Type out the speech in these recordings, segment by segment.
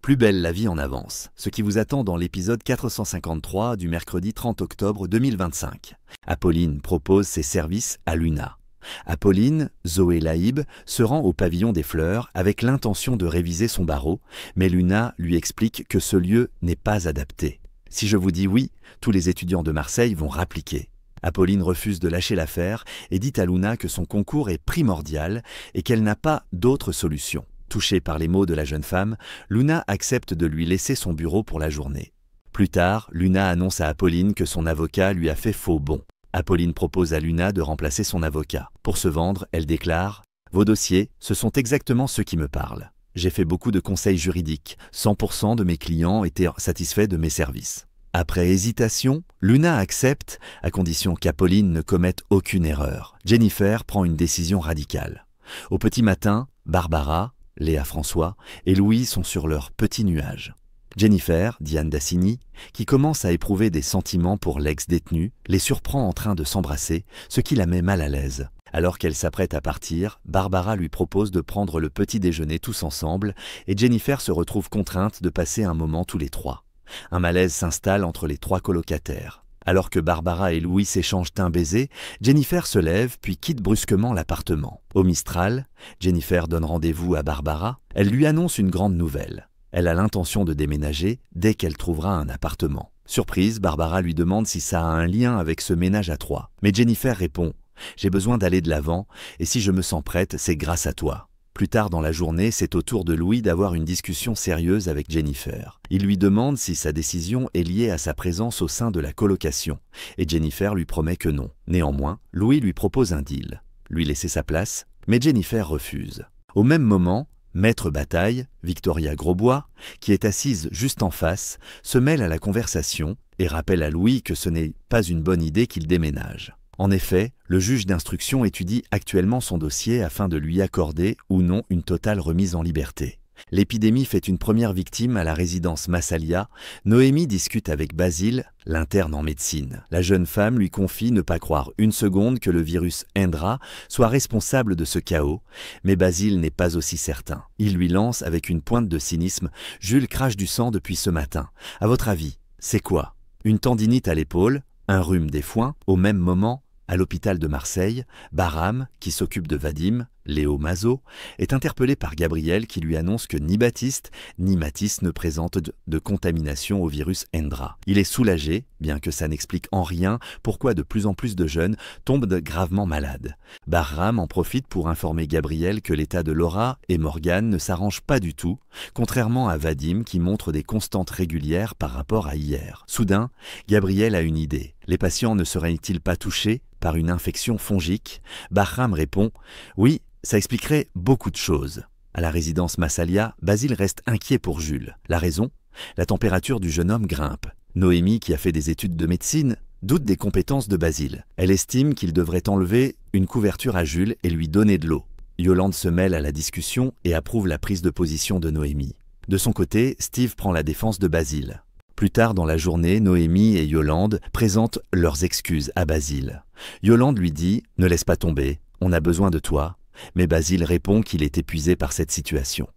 Plus belle la vie en avance, ce qui vous attend dans l'épisode 453 du mercredi 30 octobre 2025. Apolline propose ses services à Luna. Apolline, Zoé Laïb, se rend au pavillon des fleurs avec l'intention de réviser son barreau, mais Luna lui explique que ce lieu n'est pas adapté. Si je vous dis oui, tous les étudiants de Marseille vont rappliquer. Apolline refuse de lâcher l'affaire et dit à Luna que son concours est primordial et qu'elle n'a pas d'autre solution. Touchée par les mots de la jeune femme, Luna accepte de lui laisser son bureau pour la journée. Plus tard, Luna annonce à Apolline que son avocat lui a fait faux bond. Apolline propose à Luna de remplacer son avocat. Pour se vendre, elle déclare « Vos dossiers, ce sont exactement ceux qui me parlent. J'ai fait beaucoup de conseils juridiques. 100% de mes clients étaient satisfaits de mes services. » Après hésitation, Luna accepte, à condition qu'Apolline ne commette aucune erreur. Jennifer prend une décision radicale. Au petit matin, Barbara, Léa François et Louis sont sur leur petit nuage. Jennifer, Diane Dassini, qui commence à éprouver des sentiments pour l'ex-détenu, les surprend en train de s'embrasser, ce qui la met mal à l'aise. Alors qu'elle s'apprête à partir, Barbara lui propose de prendre le petit déjeuner tous ensemble et Jennifer se retrouve contrainte de passer un moment tous les trois. Un malaise s'installe entre les trois colocataires. Alors que Barbara et Louis s'échangent un baiser, Jennifer se lève puis quitte brusquement l'appartement. Au Mistral, Jennifer donne rendez-vous à Barbara. Elle lui annonce une grande nouvelle. Elle a l'intention de déménager dès qu'elle trouvera un appartement. Surprise, Barbara lui demande si ça a un lien avec ce ménage à trois. Mais Jennifer répond « J'ai besoin d'aller de l'avant et si je me sens prête, c'est grâce à toi ». Plus tard dans la journée, c'est au tour de Louis d'avoir une discussion sérieuse avec Jennifer. Il lui demande si sa décision est liée à sa présence au sein de la colocation, et Jennifer lui promet que non. Néanmoins, Louis lui propose un deal, lui laisser sa place, mais Jennifer refuse. Au même moment, Maître Bataille, Victoria Grosbois, qui est assise juste en face, se mêle à la conversation et rappelle à Louis que ce n'est pas une bonne idée qu'il déménage. En effet, le juge d'instruction étudie actuellement son dossier afin de lui accorder ou non une totale remise en liberté. L'épidémie fait une première victime à la résidence Massalia. Noémie discute avec Basile, l'interne en médecine. La jeune femme lui confie ne pas croire une seconde que le virus Indra soit responsable de ce chaos, mais Basile n'est pas aussi certain. Il lui lance avec une pointe de cynisme « Jules crache du sang depuis ce matin. À votre avis, c'est quoi? Une tendinite à l'épaule? Un rhume des foins? » Au même moment, à l'hôpital de Marseille, Bahram, qui s'occupe de Vadim, Léo Mazo, est interpellé par Gabriel qui lui annonce que ni Baptiste ni Mathis ne présentent de contamination au virus Indra. Il est soulagé, bien que ça n'explique en rien pourquoi de plus en plus de jeunes tombent gravement malades. Bahram en profite pour informer Gabriel que l'état de Laura et Morgane ne s'arrange pas du tout, contrairement à Vadim qui montre des constantes régulières par rapport à hier. Soudain, Gabriel a une idée. Les patients ne seraient-ils pas touchés par une infection fongique? Bahram répond « Oui, ça expliquerait beaucoup de choses. » À la résidence Massalia, Basile reste inquiet pour Jules. La raison? La température du jeune homme grimpe. Noémie, qui a fait des études de médecine, doute des compétences de Basile. Elle estime qu'il devrait enlever une couverture à Jules et lui donner de l'eau. Yolande se mêle à la discussion et approuve la prise de position de Noémie. De son côté, Steve prend la défense de Basile. Plus tard dans la journée, Noémie et Yolande présentent leurs excuses à Basile. Yolande lui dit « Ne laisse pas tomber, on a besoin de toi ». Mais Basile répond qu'il est épuisé par cette situation.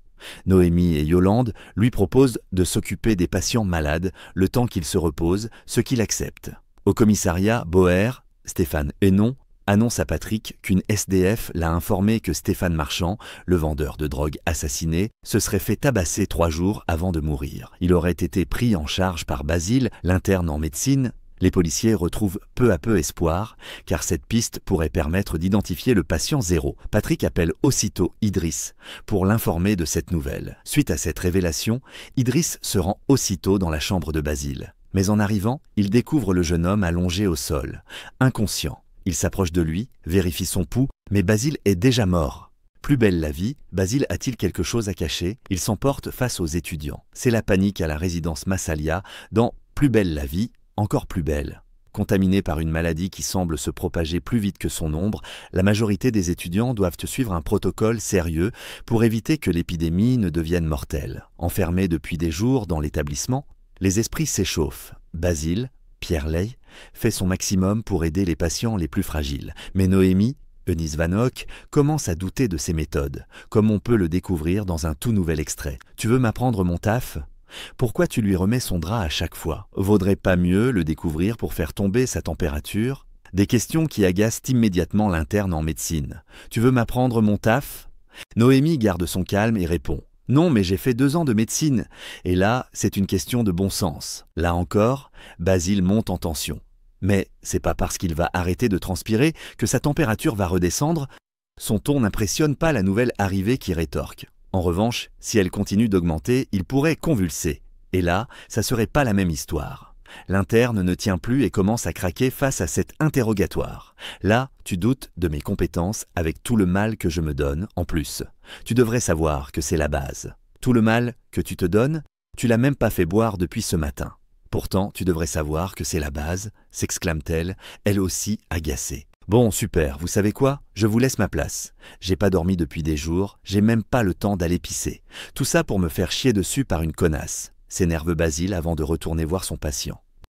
Noémie et Yolande lui proposent de s'occuper des patients malades le temps qu'il se repose, ce qu'il accepte. Au commissariat, Boer, Stéphane Hénon, annonce à Patrick qu'une SDF l'a informé que Stéphane Marchand, le vendeur de drogue assassiné, se serait fait tabasser 3 jours avant de mourir. Il aurait été pris en charge par Basile, l'interne en médecine. Les policiers retrouvent peu à peu espoir, car cette piste pourrait permettre d'identifier le patient zéro. Patrick appelle aussitôt Idriss pour l'informer de cette nouvelle. Suite à cette révélation, Idriss se rend aussitôt dans la chambre de Basile. Mais en arrivant, il découvre le jeune homme allongé au sol, inconscient. Il s'approche de lui, vérifie son pouls, mais Basile est déjà mort. Plus belle la vie, Basile a-t-il quelque chose à cacher? Il s'emporte face aux étudiants. C'est la panique à la résidence Massalia dans Plus belle la vie, encore plus belle. Contaminée par une maladie qui semble se propager plus vite que son ombre, la majorité des étudiants doivent suivre un protocole sérieux pour éviter que l'épidémie ne devienne mortelle. Enfermés depuis des jours dans l'établissement, les esprits s'échauffent. Basile, Pierre Ley, fait son maximum pour aider les patients les plus fragiles. Mais Noémie, Eunice Van Hock commence à douter de ses méthodes, comme on peut le découvrir dans un tout nouvel extrait. « Tu veux m'apprendre mon taf ? Pourquoi tu lui remets son drap à chaque fois ? Vaudrait pas mieux le découvrir pour faire tomber sa température ?» Des questions qui agacent immédiatement l'interne en médecine. « Tu veux m'apprendre mon taf ?» Noémie garde son calme et répond « Non, mais j'ai fait 2 ans de médecine. » Et là, c'est une question de bon sens. Là encore, Basile monte en tension. Mais c'est pas parce qu'il va arrêter de transpirer que sa température va redescendre. Son ton n'impressionne pas la nouvelle arrivée qui rétorque. En revanche, si elle continue d'augmenter, il pourrait convulser. Et là, ça serait pas la même histoire. L'interne ne tient plus et commence à craquer face à cet interrogatoire. Là, tu doutes de mes compétences avec tout le mal que je me donne en plus. Tu devrais savoir que c'est la base. Tout le mal que tu te donnes, tu l'as même pas fait boire depuis ce matin. Pourtant, tu devrais savoir que c'est la base, s'exclame-t-elle, elle aussi agacée. Bon, super, vous savez quoi ? Je vous laisse ma place. J'ai pas dormi depuis des jours, j'ai même pas le temps d'aller pisser. Tout ça pour me faire chier dessus par une connasse. S'énerve Basile avant de retourner voir son patient.